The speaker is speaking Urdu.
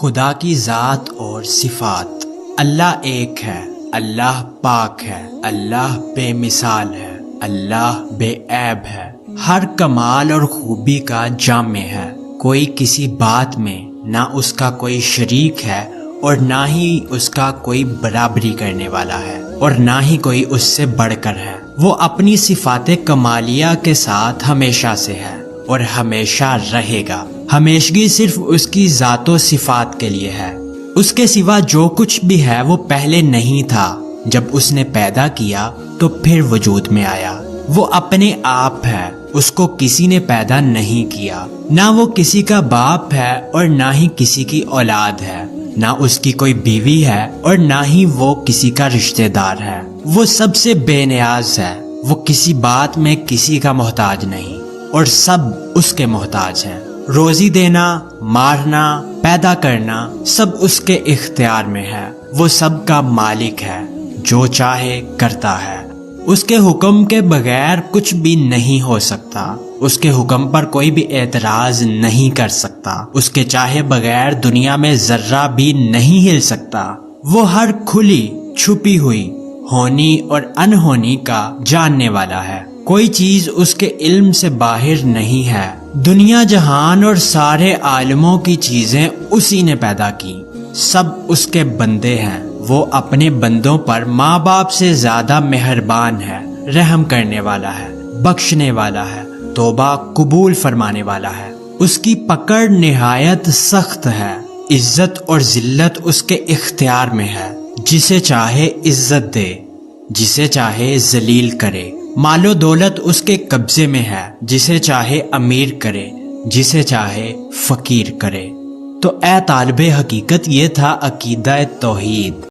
خدا کی ذات اور صفات۔ اللہ ایک ہے، اللہ پاک ہے، اللہ بے مثال ہے، اللہ بے عیب ہے، ہر کمال اور خوبی کا جامع ہے۔ کوئی کسی بات میں نہ اس کا کوئی شریک ہے اور نہ ہی اس کا کوئی برابری کرنے والا ہے اور نہ ہی کوئی اس سے بڑھ کر ہے۔ وہ اپنی صفات کمالیہ کے ساتھ ہمیشہ سے ہے اور ہمیشہ رہے گا۔ ہمیشگی صرف اس کی ذات و صفات کے لیے ہے۔ اس کے سوا جو کچھ بھی ہے وہ پہلے نہیں تھا، جب اس نے پیدا کیا تو پھر وجود میں آیا۔ وہ اپنے آپ ہے، اس کو کسی نے پیدا نہیں کیا۔ نہ وہ کسی کا باپ ہے اور نہ ہی کسی کی اولاد ہے، نہ اس کی کوئی بیوی ہے اور نہ ہی وہ کسی کا رشتہ دار ہے۔ وہ سب سے بے نیاز ہے، وہ کسی بات میں کسی کا محتاج نہیں اور سب اس کے محتاج ہیں۔ روزی دینا، مارنا، پیدا کرنا سب اس کے اختیار میں ہے۔ وہ سب کا مالک ہے، جو چاہے کرتا ہے۔ اس کے حکم کے بغیر کچھ بھی نہیں ہو سکتا۔ اس کے حکم پر کوئی بھی اعتراض نہیں کر سکتا۔ اس کے چاہے بغیر دنیا میں ذرہ بھی نہیں ہل سکتا۔ وہ ہر کھلی چھپی ہوئی ہونی اور انہونی کا جاننے والا ہے۔ کوئی چیز اس کے علم سے باہر نہیں ہے۔ دنیا جہان اور سارے عالموں کی چیزیں اسی نے پیدا کی۔ سب اس کے بندے ہیں۔ وہ اپنے بندوں پر ماں باپ سے زیادہ مہربان ہے، رحم کرنے والا ہے، بخشنے والا ہے، توبہ قبول فرمانے والا ہے۔ اس کی پکڑ نہایت سخت ہے۔ عزت اور ذلت اس کے اختیار میں ہے۔ جسے چاہے عزت دے، جسے چاہے ذلیل کرے۔ مال و دولت اس کے قبضے میں ہے، جسے چاہے امیر کرے، جسے چاہے فقیر کرے۔ تو اے طالب حقیقت، یہ تھا عقیدہ توحید۔